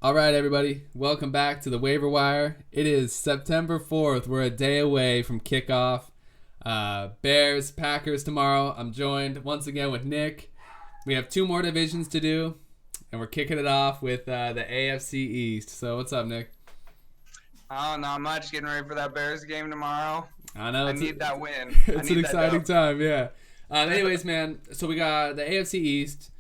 All right, everybody. Welcome back to the Waiver Wire. It is September 4th. We're a day away from kickoff. Bears, Packers tomorrow. I'm joined once again with Nick. We have two more divisions to do, and we're kicking it off with the AFC East. So what's up, Nick? Oh, not much. Getting ready for that Bears game tomorrow. I know. I need that win. It's an exciting time, yeah. Anyways, man, so we got the AFC East.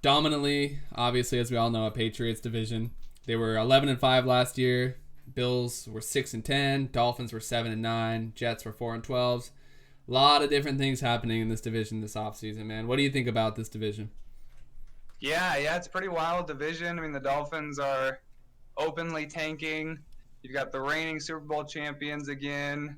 Dominantly, obviously, as we all know, a Patriots division. They were 11-5 last year. Bills were 6-10. Dolphins were 7-9. Jets were 4-12. A lot of different things happening in this division this offseason, man. What do you think about this division? Yeah, it's a pretty wild division. I mean, the Dolphins are openly tanking. You've got the reigning Super Bowl champions again.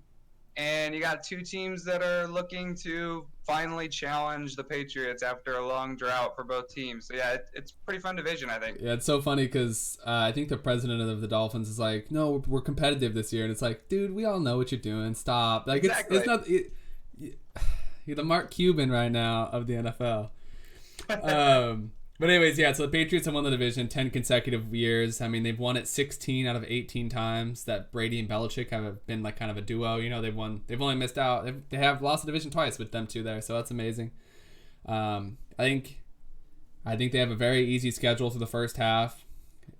And you got two teams that are looking to finally challenge the Patriots after a long drought for both teams. So, yeah, it's a pretty fun division, I think. Yeah, it's so funny because I think the president of the Dolphins is like, no, we're competitive this year. And it's like, dude, we all know what you're doing. Stop. Like, exactly. It's not... You're the Mark Cuban right now of the NFL. But anyways, yeah, so the Patriots have won the division 10 consecutive years. I mean, they've won it 16 out of 18 times that Brady and Belichick have been like kind of a duo. You know, they've only missed out. They have lost the division twice with them two there, so that's amazing. I think they have a very easy schedule for the first half,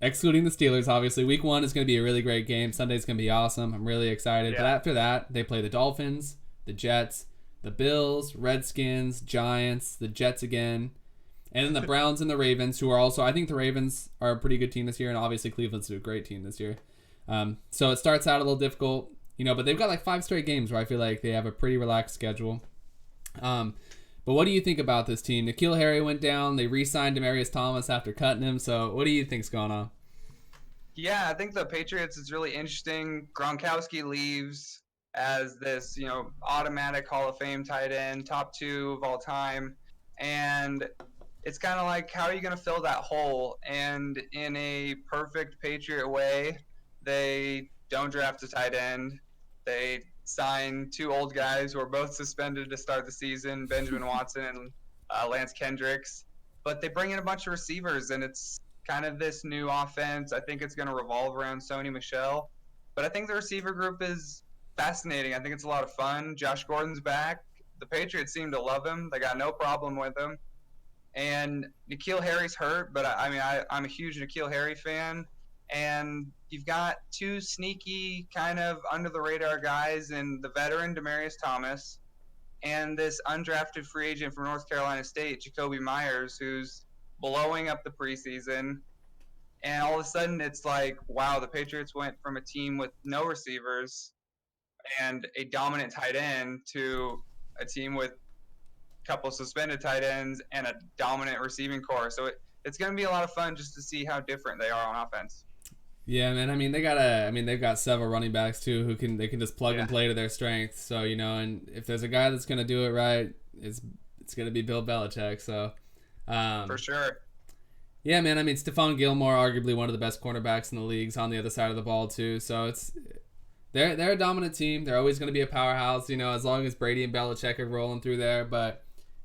excluding the Steelers, obviously. Week 1 is going to be a really great game. Sunday's going to be awesome. I'm really excited. Yeah. But after that, they play the Dolphins, the Jets, the Bills, Redskins, Giants, the Jets again. And then the Browns and the Ravens, who are also, I think the Ravens are a pretty good team this year, and obviously Cleveland's a great team this year. So it starts out a little difficult, you know, but they've got like 5 straight games where I feel like they have a pretty relaxed schedule. But what do you think about this team? N'Keal Harry went down. They re-signed Demaryius Thomas after cutting him. So what do you think's going on? Yeah, I think the Patriots is really interesting. Gronkowski leaves as this, automatic Hall of Fame tight end, top 2 of all time. And it's kind of like, how are you going to fill that hole? And in a perfect Patriot way, they don't draft a tight end. They sign 2 old guys who are both suspended to start the season, Benjamin Watson and Lance Kendricks. But they bring in a bunch of receivers, and it's kind of this new offense. I think it's going to revolve around Sony Michel. But I think the receiver group is fascinating. I think it's a lot of fun. Josh Gordon's back. The Patriots seem to love him. They got no problem with him. And N'Keal Harry's hurt, but I'm a huge N'Keal Harry fan. And you've got 2 sneaky, kind of under-the-radar guys in the veteran Demaryius Thomas and this undrafted free agent from North Carolina State, Jacoby Myers, who's blowing up the preseason. And all of a sudden, it's like, wow, the Patriots went from a team with no receivers and a dominant tight end to a team with couple suspended tight ends and a dominant receiving core. So it's going to be a lot of fun just to see how different they are on offense. Yeah, man. I mean, they've got several running backs too who can just plug and play to their strengths. So, and if there's a guy that's going to do it right, it's going to be Bill Belichick. So, for sure. Yeah, man. I mean, Stephon Gilmore, arguably one of the best cornerbacks in the leagues, on the other side of the ball too. So they're a dominant team. They're always going to be a powerhouse, as long as Brady and Belichick are rolling through there. But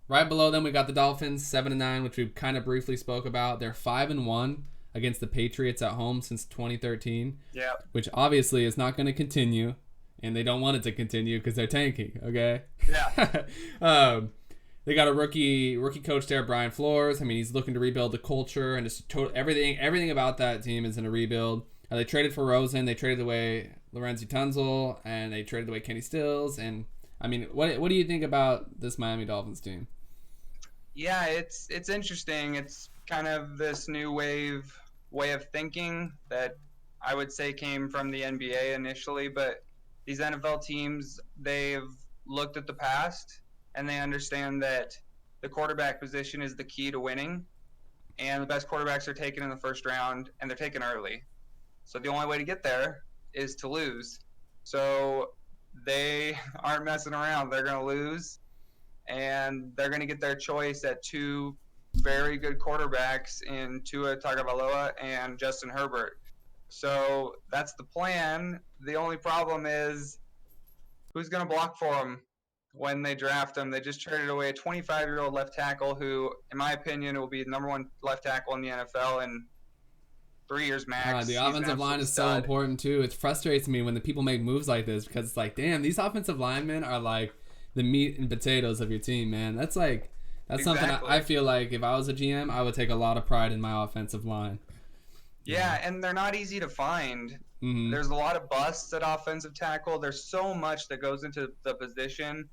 right below them, we got the Dolphins, 7-9, which we kind of briefly spoke about. They're 5-1 against the Patriots at home since 2013. Yeah. Which obviously is not going to continue, and they don't want it to continue because they're tanking. Okay. Yeah. They got a rookie coach there, Brian Flores. I mean, he's looking to rebuild the culture and just everything about that team is in a rebuild. They traded for Rosen. They traded away Lorenzo Tunzel, and they traded away Kenny Stills. And I mean, what do you think about this Miami Dolphins team? Yeah, it's interesting. It's kind of this new way of thinking that I would say came from the NBA initially, but these NFL teams, they've looked at the past and they understand that the quarterback position is the key to winning, and the best quarterbacks are taken in the first round, and they're taken early. So the only way to get there is to lose. So they aren't messing around. They're going to lose, and they're going to get their choice at 2 very good quarterbacks in Tua Tagovailoa and Justin Herbert. So that's the plan. The only problem is who's going to block for them when they draft them. They just traded away a 25-year-old left tackle who, in my opinion, will be the number 1 left tackle in the NFL. And 3 years max. The He's an offensive line absolute is so stud. important too. It frustrates me when the people make moves like this because it's like, damn, these offensive linemen are like the meat and potatoes of your team, man. That's something I feel like if I was a GM, I would take a lot of pride in my offensive line. Yeah, and they're not easy to find. Mm-hmm. There's a lot of busts at offensive tackle. There's so much that goes into the position.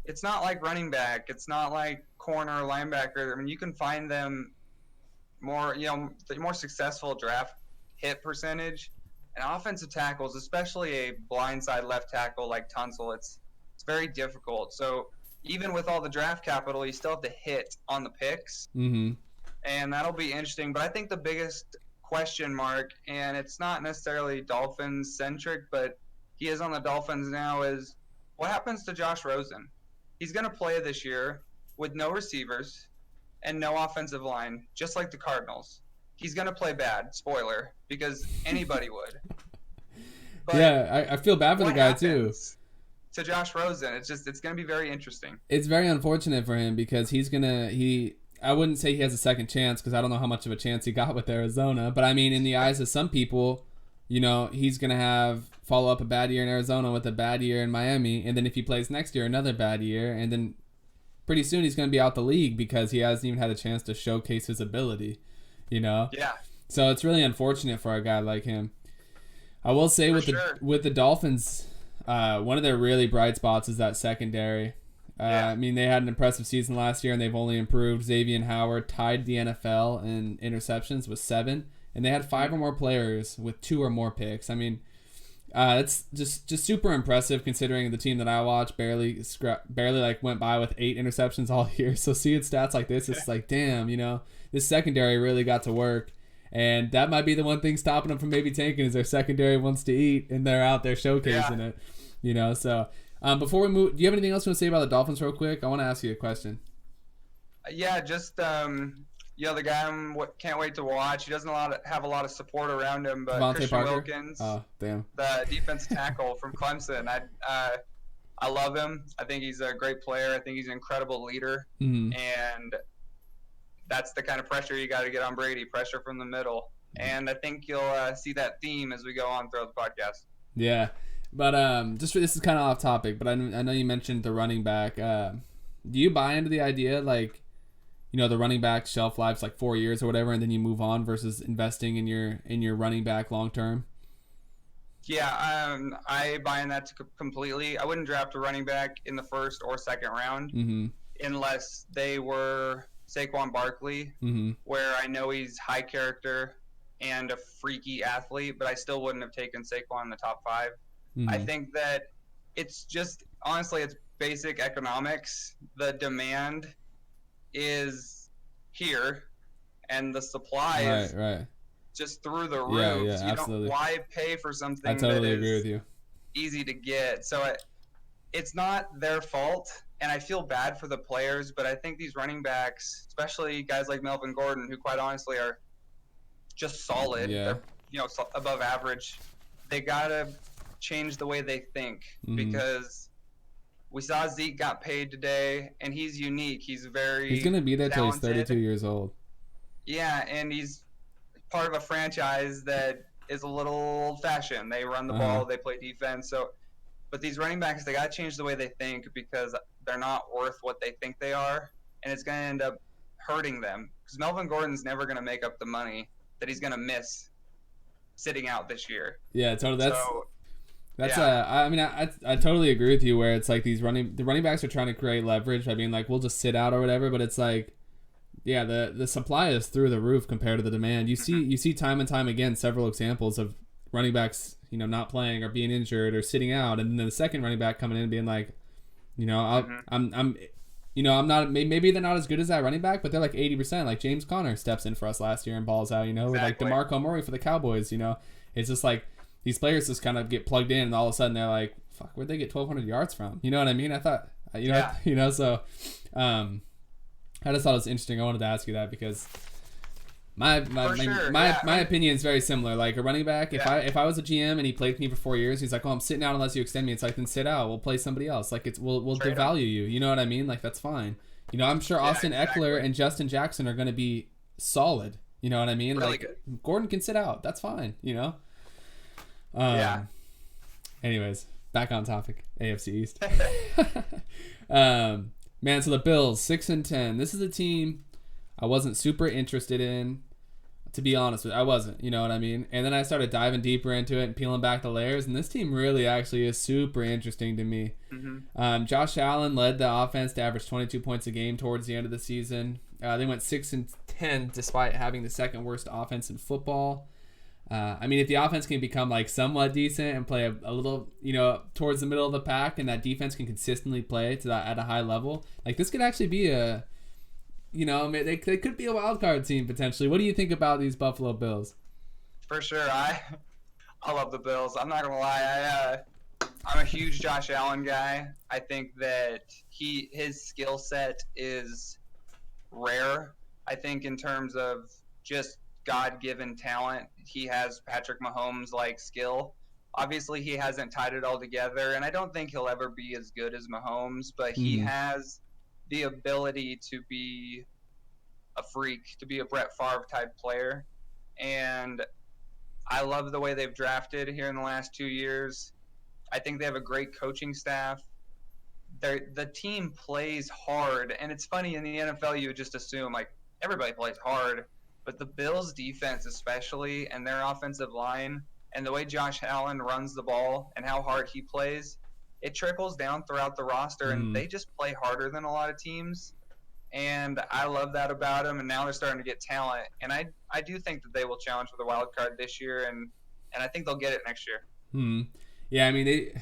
It's not like running back. It's not like corner or linebacker. I mean, you can find them more, the more successful draft hit percentage. And offensive tackles, especially a blindside left tackle like Tunsil, it's very difficult. So even with all the draft capital, you still have to hit on the picks. Mm-hmm. And that'll be interesting. But I think the biggest question mark, and it's not necessarily Dolphins centric, but he is on the Dolphins now, is what happens to Josh Rosen? He's going to play this year with no receivers and no offensive line, just like the Cardinals. He's going to play bad, spoiler, because anybody would. But yeah, I feel bad for the guy too. To Josh Rosen, it's going to be very interesting. It's very unfortunate for him because I wouldn't say he has a second chance because I don't know how much of a chance he got with Arizona. But I mean, in the eyes of some people, he's going to follow up a bad year in Arizona with a bad year in Miami. And then if he plays next year, another bad year. And then pretty soon he's going to be out the league because he hasn't even had a chance to showcase his ability, Yeah. So it's really unfortunate for a guy like him. I will say with the Dolphins, one of their really bright spots is that secondary. I mean, they had an impressive season last year, and they've only improved. Xavier Howard tied the NFL in interceptions with 7, and they had 5 or more players with 2 or more picks. I mean, it's just super impressive considering the team that I watch barely went by with 8 interceptions all year. So seeing stats like this, it's like, damn, this secondary really got to work. And that might be the one thing stopping them from maybe tanking is their secondary wants to eat, and they're out there showcasing it. So... before we move, do you have anything else you want to say about the Dolphins real quick? I want to ask you a question. Yeah, just the guy I can't wait to watch. He doesn't have a lot of support around him, but Devontae Christian Parker? Wilkins, Oh, damn. the defensive tackle from Clemson. I love him. I think he's a great player. I think he's an incredible leader, and that's the kind of pressure you got to get on Brady, pressure from the middle. And I think you'll see that theme as we go on throughout the podcast. Yeah. But this is kind of off topic, but I know you mentioned the running back. Do you buy into the idea the running back shelf life's like 4 years or whatever, and then you move on versus investing in your running back long term? Yeah, I buy in that completely. I wouldn't draft a running back in the first or second round unless they were Saquon Barkley, where I know he's high character and a freaky athlete, but I still wouldn't have taken Saquon in the top 5. I think that it's just, honestly, it's basic economics. The demand is here, and the supply is just through the roof. Yeah, absolutely. Why pay for something I totally agree is with you. Easy to get? So it's not their fault, and I feel bad for the players, but I think these running backs, especially guys like Melvin Gordon, who quite honestly are just solid, they're above average, they got to change the way they think because we saw Zeke got paid today, and he's unique. He's going to be there till he's 32 years old. Yeah, and he's part of a franchise that is a little old-fashioned. They run the ball, they play defense. But these running backs, they got to change the way they think because they're not worth what they think they are, and it's going to end up hurting them because Melvin Gordon's never going to make up the money that he's going to miss sitting out this year. Yeah, totally. I totally agree with you where it's like the running backs are trying to create leverage by being like, we'll just sit out or whatever, but it's like, yeah, the supply is through the roof compared to the demand. You see time and time again several examples of running backs, not playing or being injured or sitting out, and then the second running back coming in and being like, I'm not, maybe they're not as good as that running back, but they're like 80%. Like James Conner steps in for us last year and balls out, or like DeMarco Murray for the Cowboys, It's just like these players just kind of get plugged in and all of a sudden they're like, fuck, where'd they get 1,200 yards from? You know what I mean? I thought, so I just thought it was interesting. I wanted to ask you that because my opinion is very similar. Like a running back, if I was a GM and he played with me for 4 years, he's like, oh, I'm sitting out unless you extend me. It's like, then sit out. We'll play somebody else. Like we'll devalue you. You know what I mean? Like that's fine. I'm sure Austin Eckler and Justin Jackson are going to be solid You know what I mean? Really like, good. Gordon can sit out. That's fine, you know? Yeah. Anyways, back on topic. AFC East. Man, so the Bills, 6-10. This is a team I wasn't super interested in, to be honest with you. I wasn't, you know what I mean? And then I started diving deeper into it and peeling back the layers, and this team really actually is super interesting to me. Mm-hmm. Josh Allen led the offense to average 22 points a game towards the end of the season. They went 6-10 despite having the second worst offense in football. I mean, if the offense can become like somewhat decent and play a little, you know, towards the middle of the pack, and that defense can consistently play to that at a high level, like this could actually be a, you know, they could be a wild card team potentially. What do you think about these Buffalo Bills? For sure, I love the Bills. I'm not gonna lie, I'm a huge Josh Allen guy. I think that his skill set is rare. I think in terms of just God-given talent, he has Patrick Mahomes like skill. Obviously, he hasn't tied it all together, and I don't think he'll ever be as good as Mahomes, but he has the ability to be a freak, to be a Brett Favre type player. And I love the way they've drafted here in the last 2 years. I think they have a great coaching staff. The team plays hard, and it's funny, in the NFL you would just assume like everybody plays hard, but the Bills defense especially, and their offensive line, and the way Josh Allen runs the ball and how hard he plays, it trickles down throughout the roster, and they just play harder than a lot of teams. And I love that about them, and now they're starting to get talent, and I do think that they will challenge for the wild card this year, and I think they'll get it next year. Yeah, I mean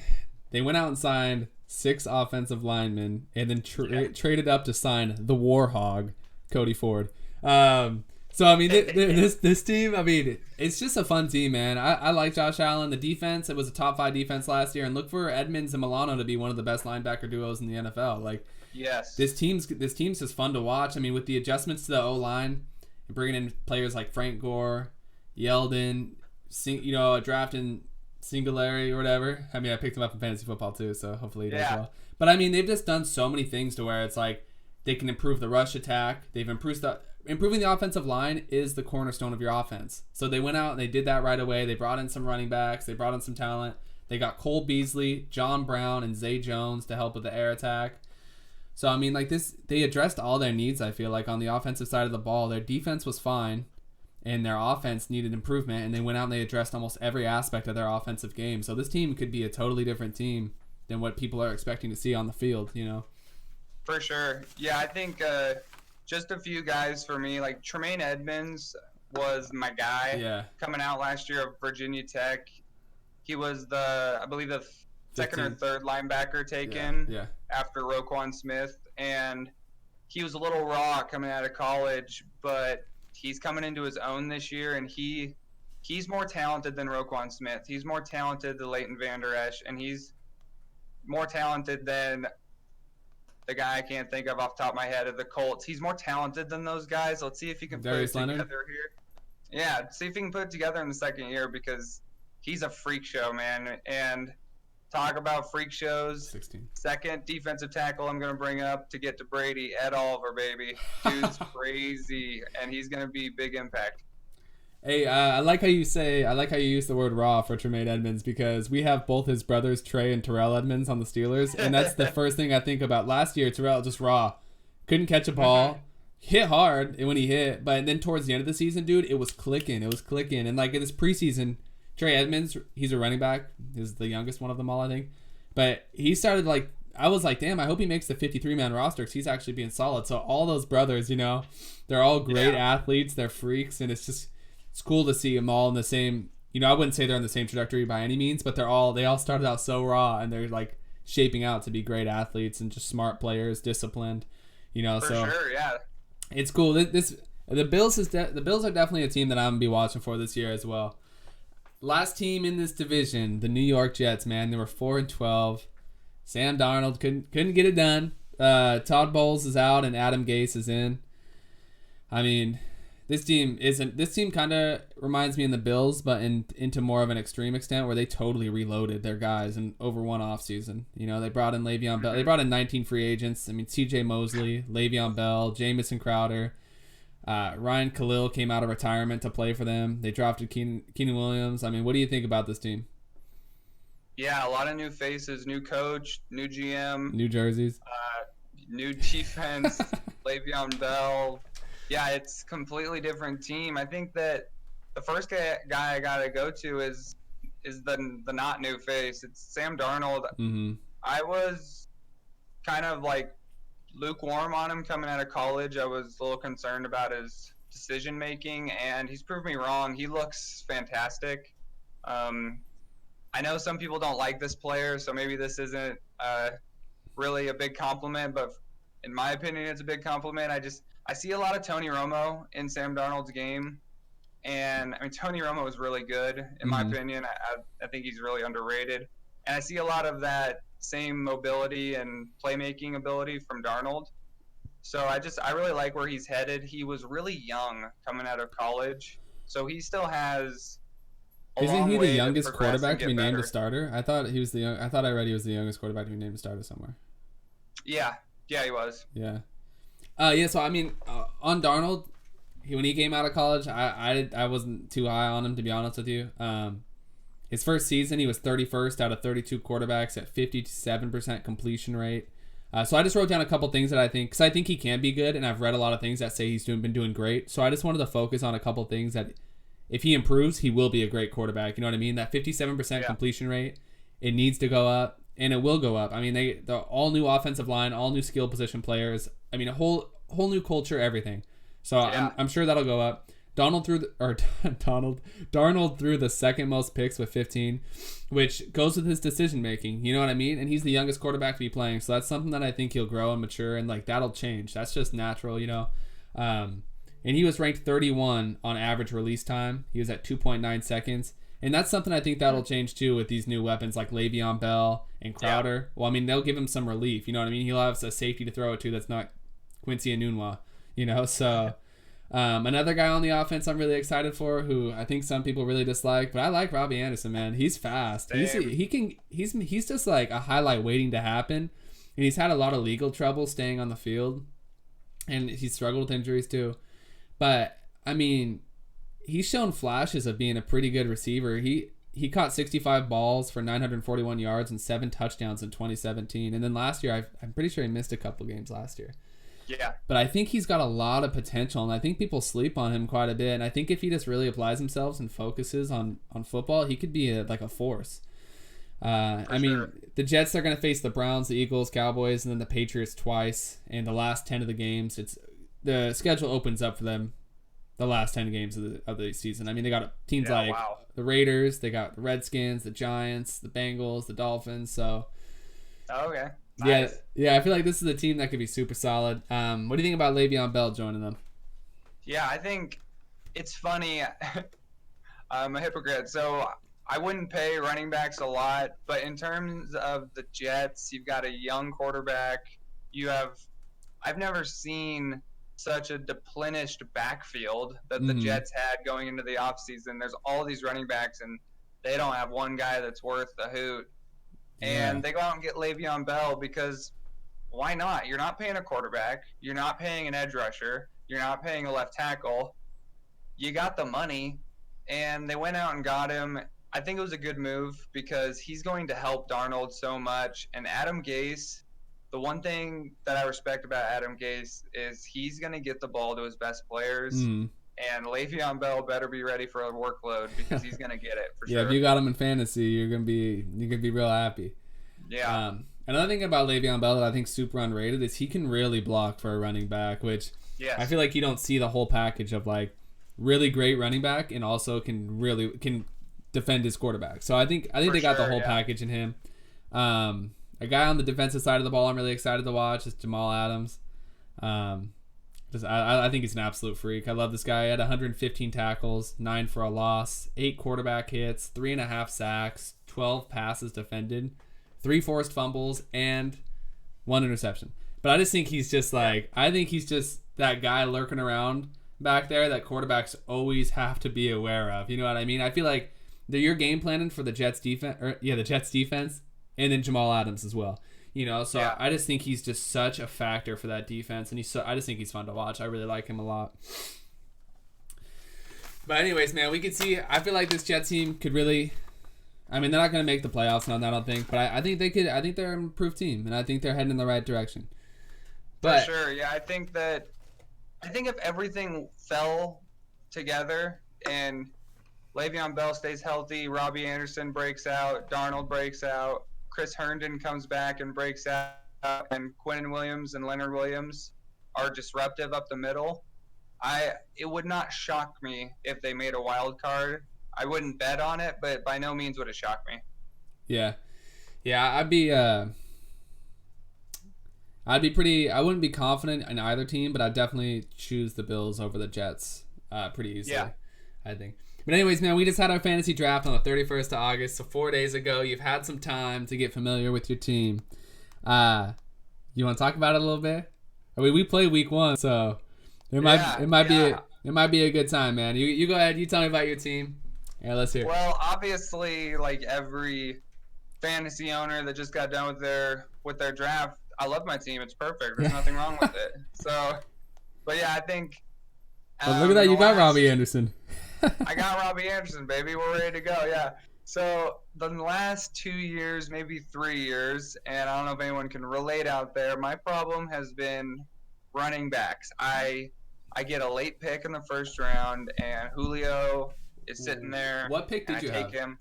they went out and signed 6 offensive linemen, and then traded up to sign the Warhog, Cody Ford. So I mean, this team, I mean, it's just a fun team, man. I like Josh Allen. The defense, it was a top 5 defense last year, and look for Edmonds and Milano to be one of the best linebacker duos in the NFL. Like, yes, this team's just fun to watch. I mean, with the adjustments to the O-line and bringing in players like Frank Gore, Yeldon, you know, drafting Singletary or whatever. I mean, I picked him up in fantasy football too, so hopefully he does well. But I mean, they've just done so many things to where it's like they can improve the rush attack. They've improving the offensive line is the cornerstone of your offense. So they went out and they did that right away. They brought in some running backs. They brought in some talent. They got Cole Beasley, John Brown, and Zay Jones to help with the air attack. So, I mean, like this, they addressed all their needs, I feel like, on the offensive side of the ball. Their defense was fine, and their offense needed improvement, and they went out and they addressed almost every aspect of their offensive game. So this team could be a totally different team than what people are expecting to see on the field, you know? For sure. Yeah, I think just a few guys for me. Like, Tremaine Edmonds was my guy coming out last year of Virginia Tech. He was I believe the second or third linebacker taken after Roquan Smith, and he was a little raw coming out of college, but he's coming into his own this year, and he's more talented than Roquan Smith. He's more talented than Leighton Vander Esch, and he's more talented than the guy I can't think of off the top of my head of the Colts. He's more talented than those guys. Let's see if he can put it together here. Yeah, see if he can put it together in the second year, because he's a freak show, man. And talk about freak shows. 16. Second defensive tackle I'm going to bring up to get to Brady, Ed Oliver, baby. Dude's crazy, and he's going to be big impact. Hey, I like how you use the word raw for Tremaine Edmonds, because we have both his brothers, Trey and Terrell Edmonds, on the Steelers, and that's the first thing I think about. Last year, Terrell just raw. Couldn't catch a ball. Hit hard when he hit, but then towards the end of the season, dude, it was clicking. And like in this preseason, Trey Edmonds, he's a running back. He's the youngest one of them all, I think. But he started like, I was like, damn, I hope he makes the 53-man roster, because he's actually being solid. So all those brothers, you know, they're all great athletes. They're freaks, and it's cool to see them all in the same, you know, I wouldn't say they're in the same trajectory by any means, but they all started out so raw, and they're like shaping out to be great athletes and just smart players, disciplined, you know. For sure, yeah. It's cool. The Bills are definitely a team that I'm gonna be watching for this year as well. Last team in this division, the New York Jets, man, they were 4-12. Sam Darnold couldn't get it done. Todd Bowles is out and Adam Gase is in. I mean, this team kind of reminds me of the Bills, but into more of an extreme extent, where they totally reloaded their guys in over one offseason. You know, they brought in Le'Veon Bell. They brought in 19 free agents. I mean, C.J. Mosley, Le'Veon Bell, Jamison Crowder. Ryan Khalil came out of retirement to play for them. They drafted Keenan Williams. I mean, what do you think about this team? Yeah, a lot of new faces, new coach, new GM, New jerseys. new defense, Le'Veon Bell. Yeah, it's completely different team. I think that the first guy I gotta go to is the not new face. It's Sam Darnold. Mm-hmm. I was kind of like lukewarm on him coming out of college. I was a little concerned about his decision making, and he's proved me wrong. He looks fantastic. I know some people don't like this player, so maybe this isn't really a big compliment, but in my opinion, it's a big compliment. I see a lot of Tony Romo in Sam Darnold's game, and I mean Tony Romo is really good in my opinion. I think he's really underrated, and I see a lot of that same mobility and playmaking ability from Darnold. So I really like where he's headed. He was really young coming out of college, so he still has. Isn't he the youngest quarterback to be named a starter? I thought he was I thought I read he was the youngest quarterback to be named a starter somewhere. Yeah, he was. Yeah. So I mean, on Darnold, when he came out of college, I wasn't too high on him, to be honest with you. His first season, he was 31st out of 32 quarterbacks at 57% completion rate. So I just wrote down a couple things that I think, because I think he can be good, and I've read a lot of things that say he's been doing great. So I just wanted to focus on a couple things that, if he improves, he will be a great quarterback. You know what I mean? That 57% completion rate, it needs to go up, and it will go up. I mean, the all new offensive line, all new skill position players. I mean, a whole new culture, everything. So I'm sure that'll go up. Darnold threw the second most picks with 15, which goes with his decision making. You know what I mean? And he's the youngest quarterback to be playing, so that's something that I think he'll grow and mature, and like that'll change. That's just natural, you know. And he was ranked 31 on average release time. He was at 2.9 seconds. And that's something I think that'll change too with these new weapons like Le'Veon Bell and Crowder. Well, I mean, they'll give him some relief. You know what I mean? He'll have a safety to throw it to that's not Quincy Enunwa, you know? So another guy on the offense I'm really excited for, who I think some people really dislike, but I like Robbie Anderson, man. He's fast. He's just like a highlight waiting to happen. And he's had a lot of legal trouble staying on the field. And he's struggled with injuries too. But, I mean, he's shown flashes of being a pretty good receiver. He caught 65 balls for 941 yards and 7 touchdowns in 2017. And then last year, I'm pretty sure he missed a couple games last year. Yeah. But I think he's got a lot of potential, and I think people sleep on him quite a bit. And I think if he just really applies himself and focuses on football, he could be like a force. I mean, the Jets are going to face the Browns, the Eagles, Cowboys, and then the Patriots twice. And the last 10 of the games, the schedule opens up for them the last 10 games of the season. I mean, they got teams the Raiders, they got the Redskins, the Giants, the Bengals, the Dolphins. So, okay. Nice. Yeah, I feel like this is a team that could be super solid. What do you think about Le'Veon Bell joining them? Yeah, I think it's funny. I'm a hypocrite, so I wouldn't pay running backs a lot, but in terms of the Jets, you've got a young quarterback. I've never seen such a deplenished backfield that the Jets had going into the offseason. There's all these running backs, and they don't have one guy that's worth a hoot. And they go out and get Le'Veon Bell because why not? You're not paying a quarterback. You're not paying an edge rusher. You're not paying a left tackle. You got the money, and they went out and got him. I think it was a good move because he's going to help Darnold so much. And Adam Gase, the one thing that I respect about Adam Gase is he's going to get the ball to his best players. And Le'Veon Bell better be ready for a workload because he's going to get it for sure. Yeah, if you got him in fantasy, you're gonna be real happy. Yeah. Another thing about Le'Veon Bell that I think is super underrated is he can really block for a running back, which I feel like you don't see the whole package of like really great running back and also can defend his quarterback. So I think they got the whole package in him. A guy on the defensive side of the ball I'm really excited to watch is Jamal Adams. I think he's an absolute freak. I love this guy. He had 115 tackles, 9 for a loss, 8 quarterback hits, 3.5 sacks, 12 passes defended, 3 forced fumbles, and 1 interception. But I just think he's just that guy lurking around back there that quarterbacks always have to be aware of. You know what I mean? I feel like you're game planning for the Jets defense, and then Jamal Adams as well. So Yeah. I just think he's just such a factor for that defense, and I just think he's fun to watch. I really like him a lot. But anyways, man, we could see. I feel like this Jets team could really. I mean, they're not going to make the playoffs, I don't think. But I think they could. I think they're an improved team, and I think they're heading in the right direction. But for sure, yeah. I think if everything fell together and Le'Veon Bell stays healthy, Robbie Anderson breaks out, Darnold breaks out, Chris Herndon comes back and breaks out, and Quinnen Williams and Leonard Williams are disruptive up the middle, it would not shock me if they made a wild card. I wouldn't bet on it, but by no means would it shock me. Yeah, I'd be pretty. I wouldn't be confident in either team, but I'd definitely choose the Bills over the Jets pretty easily. Yeah. I think. But anyways, man, we just had our fantasy draft on the 31st of August, so 4 days ago. You've had some time to get familiar with your team. You want to talk about it a little bit? I mean, we played week 1, so it might be a good time, man. You go ahead. You tell me about your team. Yeah, let's hear it. Well, obviously, like every fantasy owner that just got done with their draft, I love my team. It's perfect. There's nothing wrong with it. So, but yeah, I think. But look at that! You got Robbie Anderson. I got Robbie Anderson, baby. We're ready to go. Yeah. So the last 2 years, maybe 3 years, and I don't know if anyone can relate out there. My problem has been running backs. I get a late pick in the first round, and Julio is sitting there. What pick did you have? I take him,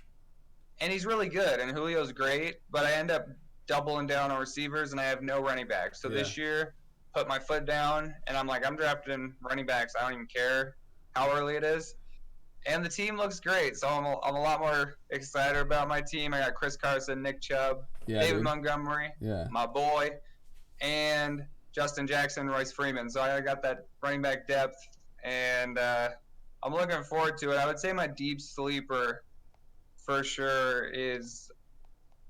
and he's really good, and Julio's great. But I end up doubling down on receivers, and I have no running backs. So this year, put my foot down, and I'm like, I'm drafting running backs. I don't even care how early it is. And the team looks great, so I'm a lot more excited about my team. I got Chris Carson, Nick Chubb, David Montgomery, my boy, and Justin Jackson, Royce Freeman. So I got that running back depth, and I'm looking forward to it. I would say my deep sleeper for sure is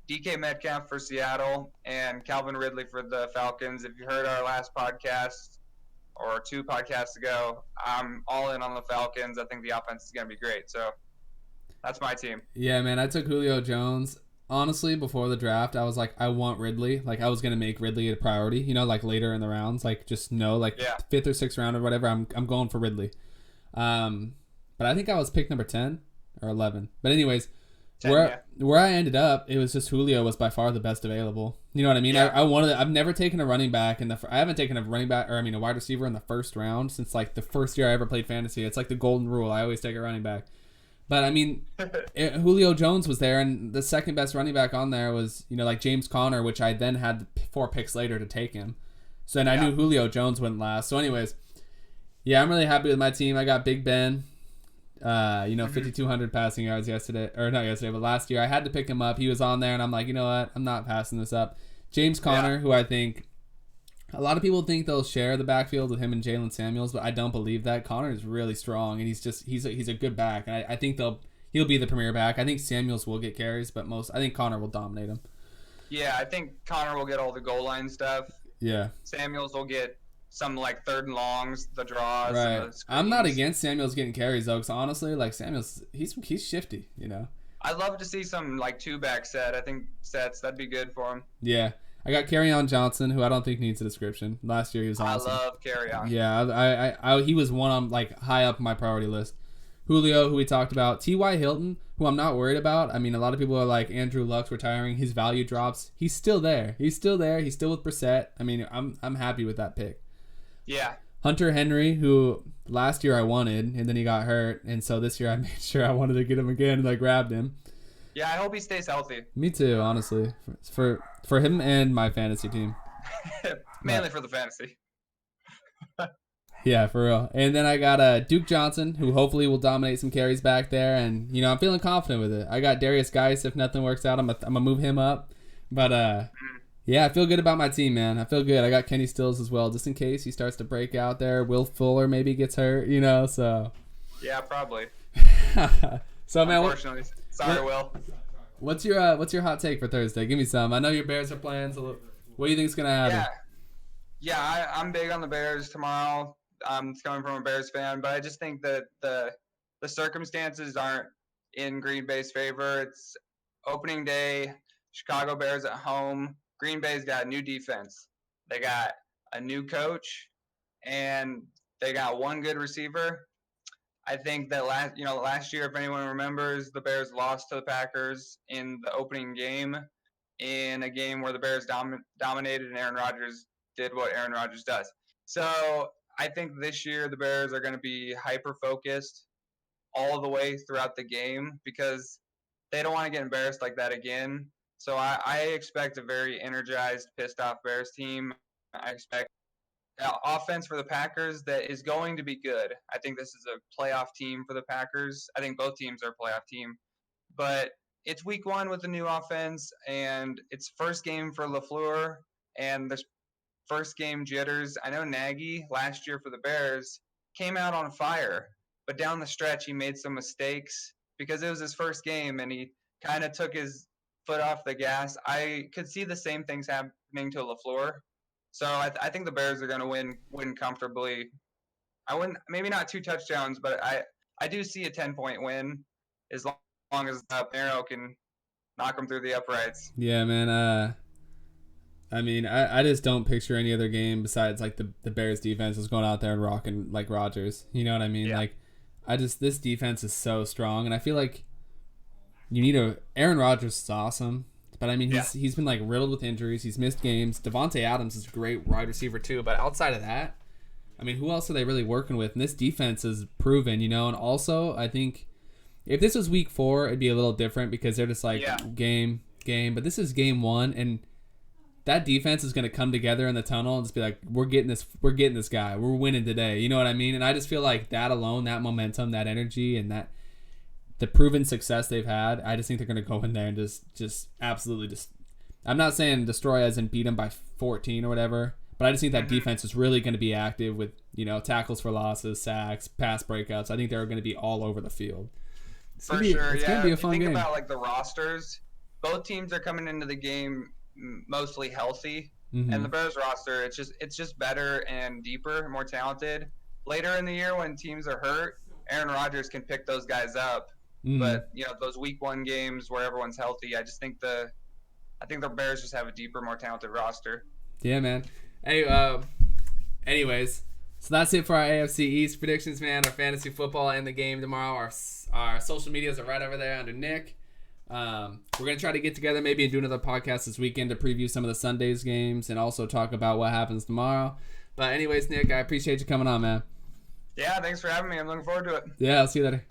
DK Metcalf for Seattle and Calvin Ridley for the Falcons. If you heard our last podcast or 2 podcasts ago, I'm all in on the Falcons. I think the offense is going to be great. So that's my team. Yeah, man, I took Julio Jones. Honestly, before the draft, I was like, I want Ridley. Like, I was going to make Ridley a priority, like later in the rounds. Like, just no, 5th or 6th round or whatever, I'm going for Ridley. But I think I was pick number 10 or 11. But anyways, 10, where I ended up, it was just Julio was by far the best available. You know what I mean? Yeah. I've never taken a running back I haven't taken a wide receiver in the first round since like the first year I ever played fantasy. It's like the golden rule. I always take a running back. But I mean, Julio Jones was there, and the second best running back on there was like James Conner, which I then had 4 picks later to take him. So then I knew Julio Jones wouldn't last. So anyways, yeah, I'm really happy with my team. I got Big Ben. 5,200 passing yards but last year I had to pick him up. He was on there, and I'm like, you know what? I'm not passing this up. James Conner, who I think a lot of people think they'll share the backfield with him and Jalen Samuels, but I don't believe that. Conner is really strong, and he's a good back, and I think he'll be the premier back. I think Samuels will get carries, but I think Conner will dominate him. Yeah, I think Conner will get all the goal line stuff. Yeah. Samuels will get some like 3rd and longs, the draws. Right. I'm not against Samuels getting carries though, because honestly, like Samuels, he's shifty, I'd love to see some like 2-back set. I think sets that'd be good for him. Yeah. I got Kerryon Johnson, who I don't think needs a description. Last year he was awesome. I love Kerryon. Yeah, I he was one on like high up my priority list. Julio, who we talked about. T.Y. Hilton, who I'm not worried about. I mean, a lot of people are like, Andrew Luck's retiring. His value drops. He's still there. He's still with Brissett. I mean, I'm happy with that pick. Yeah. Hunter Henry, who last year I wanted, and then he got hurt, and so this year I made sure I wanted to get him again, and I grabbed him. Yeah, I hope he stays healthy. Me too, honestly. For him and my fantasy team. Mainly for the fantasy. Yeah, for real. And then I got Duke Johnson, who hopefully will dominate some carries back there, and I'm feeling confident with it. I got Darius Geis. If nothing works out, I'm gonna move him up. But yeah, I feel good about my team, man. I feel good. I got Kenny Stills as well, just in case he starts to break out there. Will Fuller maybe gets hurt, so. Yeah, probably. So, man, unfortunately. Sorry, Will. What's your hot take for Thursday? Give me some. I know your Bears are playing, so what do you think is going to happen? Yeah, I'm big on the Bears tomorrow. It's coming from a Bears fan, but I just think that the circumstances aren't in Green Bay's favor. It's opening day, Chicago Bears at home. Green Bay's got a new defense. They got a new coach, and they got one good receiver. I think that last year, if anyone remembers, the Bears lost to the Packers in the opening game, in a game where the Bears dominated and Aaron Rodgers did what Aaron Rodgers does. So I think this year the Bears are going to be hyper-focused all the way throughout the game because they don't want to get embarrassed like that again. So I expect a very energized, pissed-off Bears team. I expect offense for the Packers that is going to be good. I think this is a playoff team for the Packers. I think both teams are a playoff team. But it's week 1 with the new offense, and it's first game for LaFleur, and there's first game jitters. I know Nagy last year for the Bears came out on fire, but down the stretch he made some mistakes because it was his first game, and he kind of took his foot off the gas. I could see the same things happening to LaFleur. So I think the Bears are going to win comfortably. I wouldn't, maybe not 2 touchdowns, but I do see a 10-point win as long as Arrow can knock them through the uprights. Yeah, man. I mean, I just don't picture any other game besides like the Bears defense is going out there and rocking like Rodgers. You know what I mean? Yeah. Like, this defense is so strong, and I feel like you need Aaron Rodgers is awesome. But, I mean, he's been, like, riddled with injuries. He's missed games. Devontae Adams is a great wide receiver, too. But outside of that, I mean, who else are they really working with? And this defense is proven, you know. And also, I think if this was week 4, it'd be a little different because they're just like, game. But this is game 1, and that defense is going to come together in the tunnel and just be like, we're getting this guy. We're winning today. You know what I mean? And I just feel like that alone, that momentum, that energy, and that the proven success they've had, I just think they're going to go in there and just absolutely just. I'm not saying destroy as in beat them by 14 or whatever, but I just think that defense is really going to be active with, you know, tackles for losses, sacks, pass breakouts. I think they're going to be all over the field. It's going to be a fun game. Think about like the rosters. Both teams are coming into the game mostly healthy, and the Bears roster it's just better and deeper, more talented. Later in the year when teams are hurt, Aaron Rodgers can pick those guys up. But you know, those week 1 games where everyone's healthy, I think the Bears just have a deeper, more talented roster. Yeah, man. Hey, anyways, so that's it for our AFC East predictions, man. Our fantasy football and the game tomorrow. Our social medias are right over there under Nick. We're gonna try to get together maybe and do another podcast this weekend to preview some of the Sunday's games and also talk about what happens tomorrow. But anyways, Nick, I appreciate you coming on, man. Yeah, thanks for having me. I'm looking forward to it. Yeah, I'll see you later.